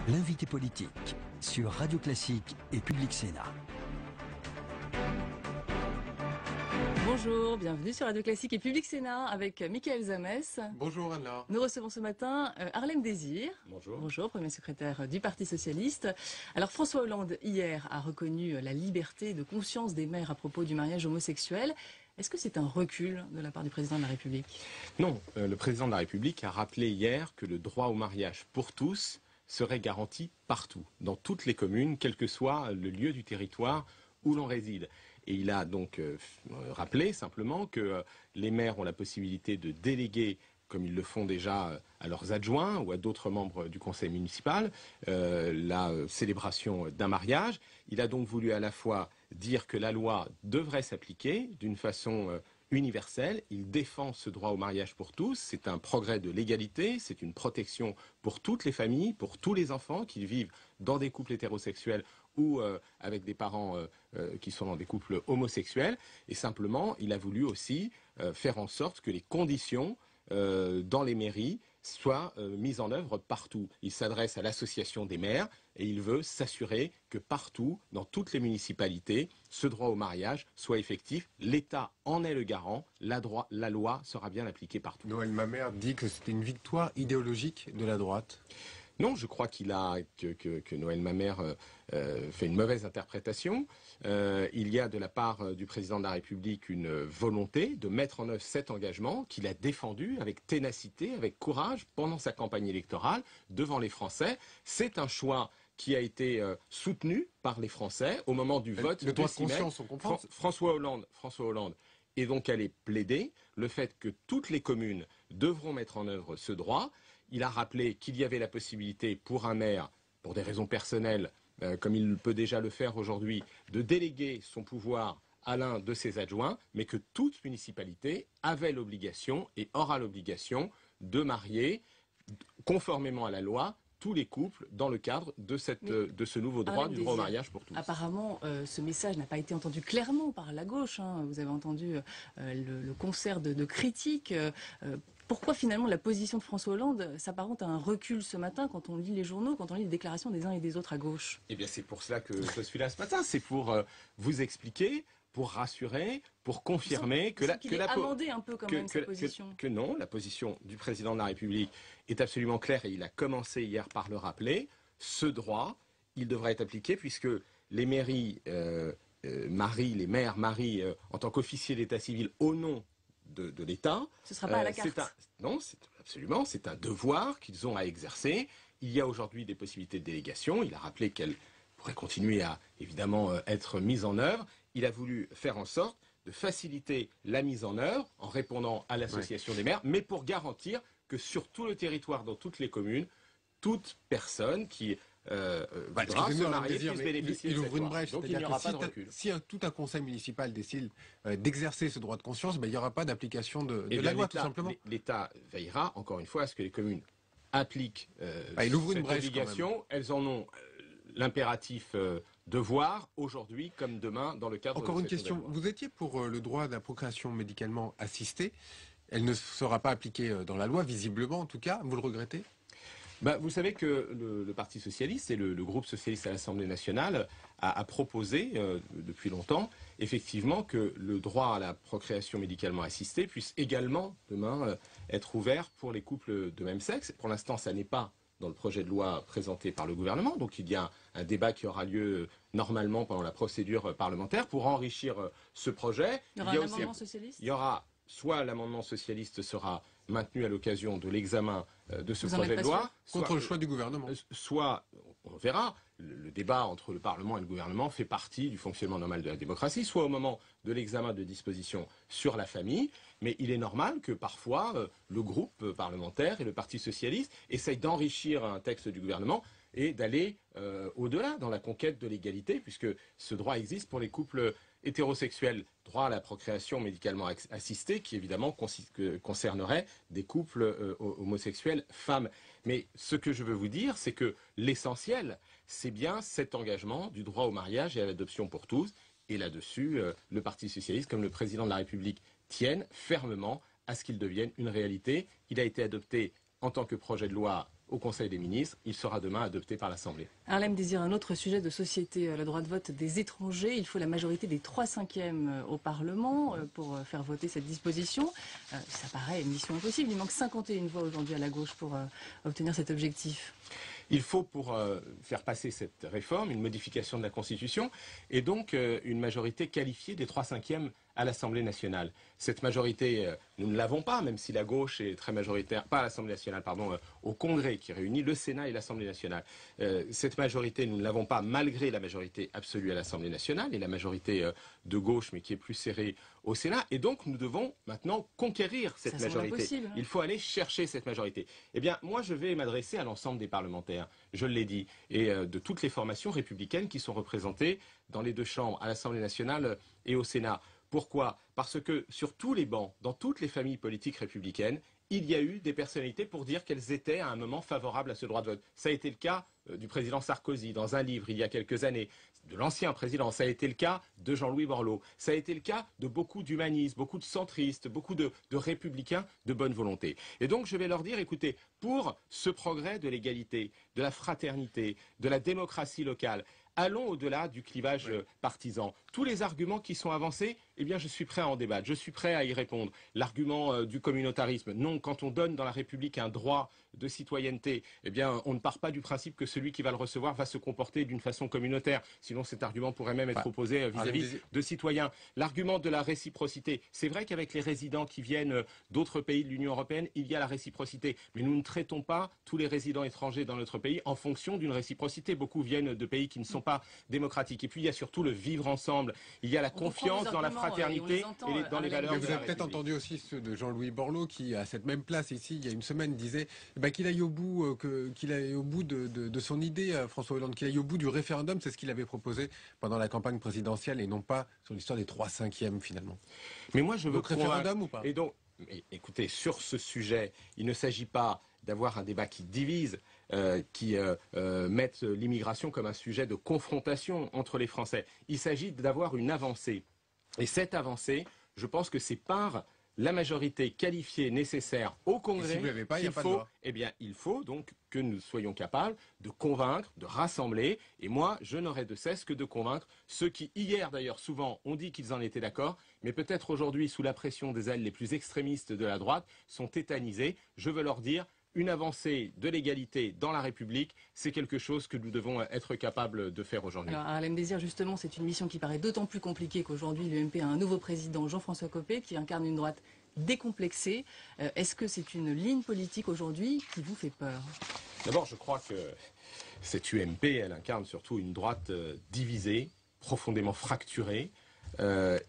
L'invité politique sur Radio Classique et Public Sénat. Bonjour, bienvenue sur Radio Classique et Public Sénat avec Michael Zamès. Bonjour Anna. Nous recevons ce matin Harlem Désir. Bonjour. Bonjour, premier secrétaire du Parti Socialiste. Alors François Hollande, hier, a reconnu la liberté de conscience des mères à propos du mariage homosexuel. Est-ce que c'est un recul de la part du président de la République? Non, le président de la République a rappelé hier que le droit au mariage pour tous serait garanti partout, dans toutes les communes, quel que soit le lieu du territoire où l'on réside. Et il a donc rappelé simplement que les maires ont la possibilité de déléguer, comme ils le font déjà à leurs adjoints ou à d'autres membres du conseil municipal, la célébration d'un mariage. Il a donc voulu à la fois dire que la loi devrait s'appliquer d'une façon universelle. Il défend ce droit au mariage pour tous. C'est un progrès de l'égalité, c'est une protection pour toutes les familles, pour tous les enfants, qu'ils vivent dans des couples hétérosexuels ou avec des parents qui sont dans des couples homosexuels. Et simplement, il a voulu aussi faire en sorte que les conditions dans les mairies soient mises en œuvre partout. Il s'adresse à l'association des maires et il veut s'assurer que partout, dans toutes les municipalités, ce droit au mariage soit effectif. L'État en est le garant, la loi sera bien appliquée partout. Noël Mamère dit que c'était une victoire idéologique de la droite. Non, je crois que Noël Mamère fait une mauvaise interprétation. Il y a de la part du président de la République une volonté de mettre en œuvre cet engagement qu'il a défendu avec ténacité, avec courage pendant sa campagne électorale devant les Français. C'est un choix qui a été soutenu par les Français au moment du vote le droit de 6 mai. conscience, on comprend. François Hollande est donc allé plaider le fait que toutes les communes devront mettre en œuvre ce droit. Il a rappelé qu'il y avait la possibilité pour un maire, pour des raisons personnelles, comme il peut déjà le faire aujourd'hui, de déléguer son pouvoir à l'un de ses adjoints, mais que toute municipalité avait l'obligation et aura l'obligation de marier, conformément à la loi, tous les couples dans le cadre de ce nouveau droit, du droit au mariage pour tous. Apparemment, ce message n'a pas été entendu clairement par la gauche. Vous avez entendu le concert de critiques. Pourquoi finalement la position de François Hollande s'apparente à un recul ce matin quand on lit les journaux, quand on lit les déclarations des uns et des autres à gauche? Eh bien c'est pour cela que je suis là ce matin, c'est pour vous expliquer, pour rassurer, pour confirmer que la amendé un peu quand même sa position. Que non, la position du président de la République est absolument claire et il a commencé hier par le rappeler. Ce droit, il devrait être appliqué puisque les mairies les maires marient en tant qu'officiers d'état civil au nom de l'État. Ce ne sera pas à la carte. Non, c'est un devoir qu'ils ont à exercer. Il y a aujourd'hui des possibilités de délégation. Il a rappelé qu'elles pourraient continuer à, évidemment, être mises en œuvre. Il a voulu faire en sorte de faciliter la mise en œuvre en répondant à l'association des maires, mais pour garantir que sur tout le territoire, dans toutes les communes, toute personne qui voudra se marier puisse bénéficier de cette loi. Donc il n'y aura pas de recul. Si tout un conseil municipal décide d'exercer ce droit de conscience, il n'y aura pas d'application de la loi, tout simplement. L'État veillera, encore une fois, à ce que les communes appliquent il ouvre une cette brèche, obligation. Elles en ont l'impératif devoir aujourd'hui comme demain dans le cadre Encore de une cette question. nouvelle loi. Vous étiez pour le droit de la procréation médicalement assistée. Elle ne sera pas appliquée dans la loi, visiblement en tout cas. Vous le regrettez ? Vous savez que le Parti Socialiste et le groupe socialiste à l'Assemblée nationale a proposé depuis longtemps effectivement que le droit à la procréation médicalement assistée puisse également demain être ouvert pour les couples de même sexe. Pour l'instant, ça n'est pas dans le projet de loi présenté par le gouvernement. Donc il y a un débat qui aura lieu normalement pendant la procédure parlementaire pour enrichir ce projet. Il y aura un amendement socialiste ? Il y aura soit l'amendement socialiste sera maintenu à l'occasion de l'examen de ce projet de loi. Contre le choix du gouvernement. Soit, on verra, le débat entre le Parlement et le gouvernement fait partie du fonctionnement normal de la démocratie, soit au moment de l'examen de dispositions sur la famille, mais il est normal que parfois le groupe parlementaire et le Parti socialiste essayent d'enrichir un texte du gouvernement et d'aller au-delà dans la conquête de l'égalité, puisque ce droit existe pour les couples hétérosexuels, droit à la procréation médicalement assistée, qui évidemment concernerait des couples homosexuels femmes. Mais ce que je veux vous dire, c'est que l'essentiel, c'est bien cet engagement du droit au mariage et à l'adoption pour tous. Et là-dessus, le Parti socialiste, comme le président de la République, tiennent fermement à ce qu'il devienne une réalité. Il a été adopté en tant que projet de loi au Conseil des ministres. Il sera demain adopté par l'Assemblée. Harlem désire un autre sujet de société, le droit de vote des étrangers. Il faut la majorité des 3/5 au Parlement pour faire voter cette disposition. Ça paraît une mission impossible. Il manque 51 voix aujourd'hui à la gauche pour obtenir cet objectif. Il faut, pour faire passer cette réforme, une modification de la Constitution et donc une majorité qualifiée des 3/5 à l'Assemblée nationale. Cette majorité, nous ne l'avons pas, même si la gauche est très majoritaire, pas à l'Assemblée nationale, pardon, au Congrès qui réunit le Sénat et l'Assemblée nationale. Cette majorité, nous ne l'avons pas malgré la majorité absolue à l'Assemblée nationale et la majorité de gauche, mais qui est plus serrée au Sénat. Et donc, nous devons maintenant conquérir cette majorité. Impossible, hein. Il faut aller chercher cette majorité. Eh bien, moi, je vais m'adresser à l'ensemble des parlementaires, je l'ai dit, et de toutes les formations républicaines qui sont représentées dans les deux chambres, à l'Assemblée nationale et au Sénat. Pourquoi? Parce que sur tous les bancs, dans toutes les familles politiques républicaines, il y a eu des personnalités pour dire qu'elles étaient à un moment favorables à ce droit de vote. Ça a été le cas du président Sarkozy dans un livre il y a quelques années, de l'ancien président. Ça a été le cas de Jean-Louis Borloo. Ça a été le cas de beaucoup d'humanistes, beaucoup de centristes, beaucoup de républicains de bonne volonté. Et donc je vais leur dire, écoutez, pour ce progrès de l'égalité, de la fraternité, de la démocratie locale, allons au-delà du clivage partisan. Tous les arguments qui sont avancés, eh bien, je suis prêt à en débattre, je suis prêt à y répondre. L'argument du communautarisme, non, quand on donne dans la République un droit de citoyenneté, eh bien, on ne part pas du principe que celui qui va le recevoir va se comporter d'une façon communautaire. Sinon, cet argument pourrait même être opposé vis-à-vis de citoyens. L'argument de la réciprocité, c'est vrai qu'avec les résidents qui viennent d'autres pays de l'Union européenne, il y a la réciprocité. Mais nous ne traitons pas tous les résidents étrangers dans notre pays en fonction d'une réciprocité. Beaucoup viennent de pays qui ne sont pas démocratiques. Et puis, il y a surtout le vivre ensemble. Il y a la confiance dans la fraternité et dans les valeurs. Mais vous avez peut-être entendu aussi ceux de Jean-Louis Borloo qui, à cette même place ici, il y a une semaine, disait qu'il aille au bout, de son idée, François Hollande, qu'il aille au bout du référendum. C'est ce qu'il avait proposé pendant la campagne présidentielle et non pas sur l'histoire des 3/5 finalement. Mais moi, je veux référendum ou pas? Et donc, écoutez, sur ce sujet, il ne s'agit pas d'avoir un débat qui divise, qui mette l'immigration comme un sujet de confrontation entre les Français. Il s'agit d'avoir une avancée. Et cette avancée, je pense que c'est par la majorité qualifiée nécessaire au Congrès il faut donc que nous soyons capables de convaincre, de rassembler. Et moi, je n'aurai de cesse que de convaincre ceux qui, hier d'ailleurs, souvent ont dit qu'ils en étaient d'accord, mais peut-être aujourd'hui, sous la pression des ailes les plus extrémistes de la droite, sont tétanisés. Je veux leur dire, une avancée de l'égalité dans la République, c'est quelque chose que nous devons être capables de faire aujourd'hui. Alors, Harlem Désir, justement, c'est une mission qui paraît d'autant plus compliquée qu'aujourd'hui, l'UMP a un nouveau président, Jean-François Copé, qui incarne une droite décomplexée. Est-ce que c'est une ligne politique aujourd'hui qui vous fait peur? D'abord, je crois que cette UMP, elle incarne surtout une droite divisée, profondément fracturée,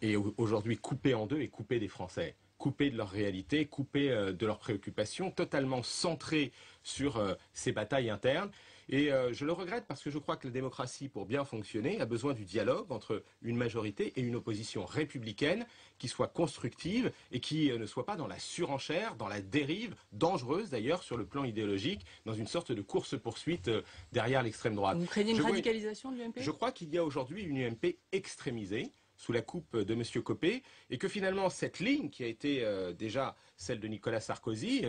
et aujourd'hui coupée en deux et coupée des Français. Coupés de leur réalité, coupés de leurs préoccupations, totalement centrés sur ces batailles internes. Et je le regrette parce que je crois que la démocratie, pour bien fonctionner, a besoin du dialogue entre une majorité et une opposition républicaine qui soit constructive et qui ne soit pas dans la surenchère, dans la dérive, dangereuse d'ailleurs sur le plan idéologique, dans une sorte de course-poursuite derrière l'extrême droite. Vous craignez une radicalisation de l'UMP? Je crois qu'il y a aujourd'hui une UMP extrémisée, sous la coupe de M. Copé, et que finalement cette ligne qui a été déjà celle de Nicolas Sarkozy,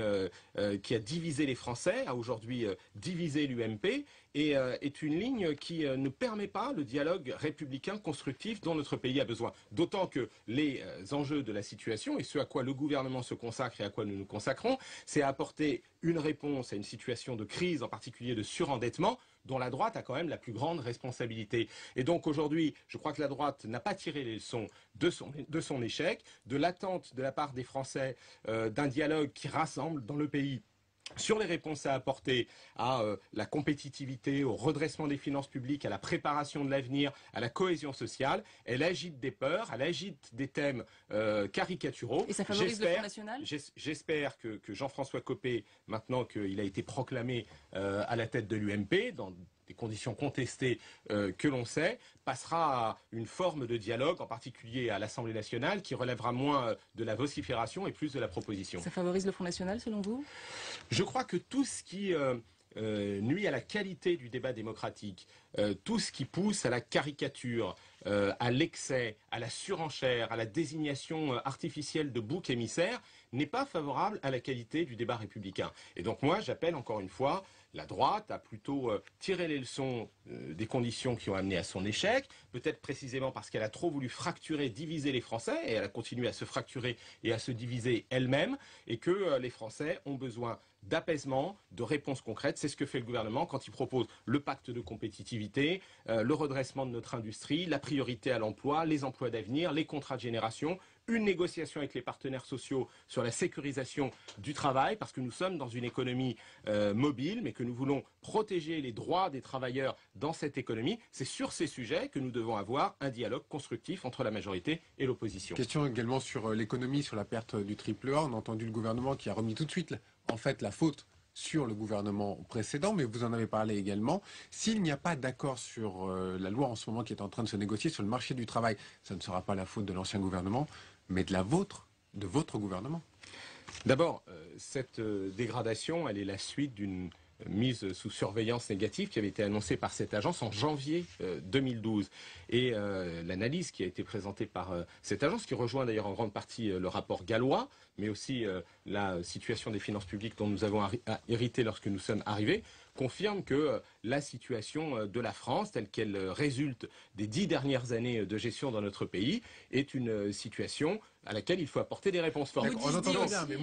qui a divisé les Français, a aujourd'hui divisé l'UMP, et est une ligne qui ne permet pas le dialogue républicain constructif dont notre pays a besoin. D'autant que les enjeux de la situation, et ce à quoi le gouvernement se consacre et à quoi nous nous consacrons, c'est à apporter une réponse à une situation de crise, en particulier de surendettement, dont la droite a quand même la plus grande responsabilité. Et donc aujourd'hui, je crois que la droite n'a pas tiré les leçons de son échec, de l'attente de la part des Français d'un dialogue qui rassemble dans le pays sur les réponses à apporter à la compétitivité, au redressement des finances publiques, à la préparation de l'avenir, à la cohésion sociale. Elle agite des peurs, elle agite des thèmes caricaturaux. Et ça favorise le Front National ? J'espère que Jean-François Copé, maintenant qu'il a été proclamé à la tête de l'UMP, dans des conditions contestées que l'on sait, passera à une forme de dialogue, en particulier à l'Assemblée nationale, qui relèvera moins de la vocifération et plus de la proposition. Ça favorise le Front National, selon vous ? Je crois que tout ce qui nuit à la qualité du débat démocratique, tout ce qui pousse à la caricature, à l'excès, à la surenchère, à la désignation artificielle de boucs émissaires, n'est pas favorable à la qualité du débat républicain. Et donc moi, j'appelle encore une fois la droite a plutôt tiré les leçons des conditions qui ont amené à son échec, peut-être précisément parce qu'elle a trop voulu fracturer, diviser les Français, et elle a continué à se fracturer et à se diviser elle-même, et que les Français ont besoin d'apaisement, de réponses concrètes. C'est ce que fait le gouvernement quand il propose le pacte de compétitivité, le redressement de notre industrie, la priorité à l'emploi, les emplois d'avenir, les contrats de génération, une négociation avec les partenaires sociaux sur la sécurisation du travail, parce que nous sommes dans une économie mobile, mais que nous voulons protéger les droits des travailleurs dans cette économie. C'est sur ces sujets que nous devons avoir un dialogue constructif entre la majorité et l'opposition. Question également sur l'économie, sur la perte du triple A. On a entendu le gouvernement qui a remis tout de suite, en fait, la faute sur le gouvernement précédent, mais vous en avez parlé également. S'il n'y a pas d'accord sur la loi en ce moment qui est en train de se négocier sur le marché du travail, ça ne sera pas la faute de l'ancien gouvernement, mais de votre gouvernement. D'abord, cette dégradation, elle est la suite d'une mise sous surveillance négative qui avait été annoncée par cette agence en janvier 2012. Et l'analyse qui a été présentée par cette agence, qui rejoint d'ailleurs en grande partie le rapport Gallois, mais aussi la situation des finances publiques dont nous avons hérité lorsque nous sommes arrivés, confirme que la situation de la France, telle qu'elle résulte des 10 dernières années de gestion dans notre pays, est une situation à laquelle il faut apporter des réponses fortes. On entend bien, mais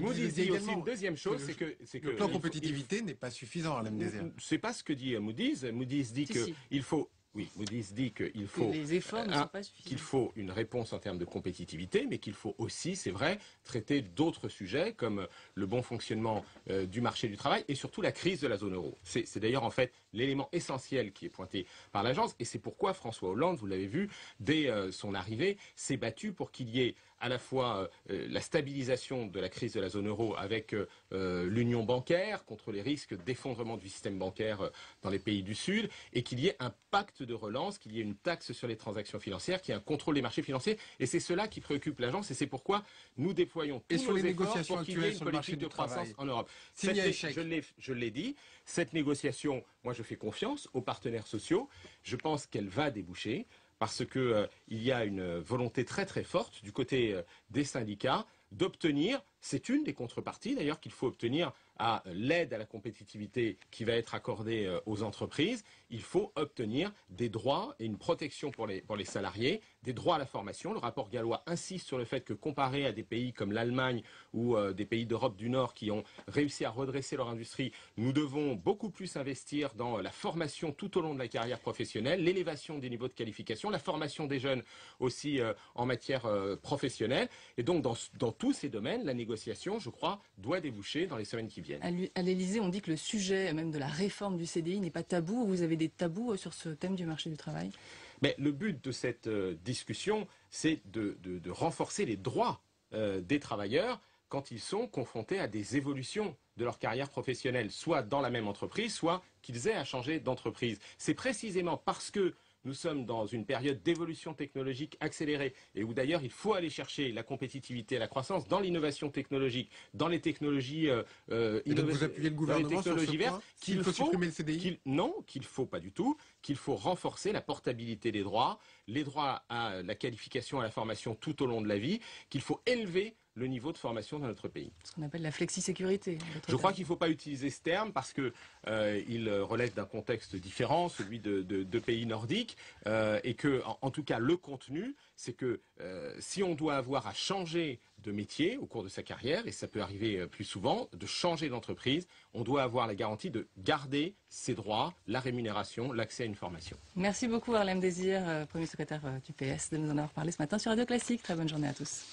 Moody's dit aussi une deuxième chose, c'est que le plan compétitivité n'est pas suffisant, Alain Désir. C'est pas ce que dit Moody's. Moody's dit qu'il faut... Oui, Moody's dit qu'il faut, les efforts ne sont pas suffisants. Qu'il faut une réponse en termes de compétitivité, mais qu'il faut aussi, c'est vrai, traiter d'autres sujets comme le bon fonctionnement du marché du travail et surtout la crise de la zone euro. C'est d'ailleurs en fait l'élément essentiel qui est pointé par l'agence et c'est pourquoi François Hollande, vous l'avez vu, dès son arrivée, s'est battu pour qu'il y ait à la fois la stabilisation de la crise de la zone euro avec l'union bancaire contre les risques d'effondrement du système bancaire dans les pays du Sud et qu'il y ait un pacte de relance, qu'il y ait une taxe sur les transactions financières, qu'il y ait un contrôle des marchés financiers. Et c'est cela qui préoccupe l'agence et c'est pourquoi nous déployons tous nos efforts pour qu'il y ait une politique de croissance en Europe. Je l'ai dit, cette négociation, moi je fais confiance aux partenaires sociaux. Je pense qu'elle va déboucher parce qu'il y a une volonté très très forte du côté des syndicats d'obtenir, c'est une des contreparties d'ailleurs qu'il faut obtenir à l'aide à la compétitivité qui va être accordée aux entreprises, il faut obtenir des droits et une protection pour les salariés, des droits à la formation. Le rapport Gallois insiste sur le fait que comparé à des pays comme l'Allemagne ou des pays d'Europe du Nord qui ont réussi à redresser leur industrie, nous devons beaucoup plus investir dans la formation tout au long de la carrière professionnelle, l'élévation des niveaux de qualification, la formation des jeunes aussi en matière professionnelle. Et donc dans tous ces domaines, la négociation, je crois, doit déboucher dans les semaines qui viennent. À l'Élysée, on dit que le sujet même de la réforme du CDI n'est pas tabou. Vous avez des tabous sur ce thème du marché du travail? Mais le but de cette discussion, c'est de renforcer les droits des travailleurs quand ils sont confrontés à des évolutions de leur carrière professionnelle, soit dans la même entreprise, soit qu'ils aient à changer d'entreprise. C'est précisément parce que nous sommes dans une période d'évolution technologique accélérée et où d'ailleurs il faut aller chercher la compétitivité et la croissance dans l'innovation technologique, dans les technologies et donc vous appuyez le gouvernement sur ce point, qu'il faut supprimer le CDI? Non, qu'il ne faut pas du tout, qu'il faut renforcer la portabilité des droits, les droits à la qualification, à la formation tout au long de la vie, qu'il faut élever le niveau de formation dans notre pays. Ce qu'on appelle la flexi-sécurité. Je crois qu'il ne faut pas utiliser ce terme parce que il relève d'un contexte différent, celui de pays nordiques, et que, en tout cas, le contenu, c'est que si on doit avoir à changer de métier au cours de sa carrière, et ça peut arriver plus souvent, de changer d'entreprise, on doit avoir la garantie de garder ses droits, la rémunération, l'accès à une formation. Merci beaucoup, Harlem Désir, Premier secrétaire du PS, de nous en avoir parlé ce matin sur Radio Classique. Très bonne journée à tous.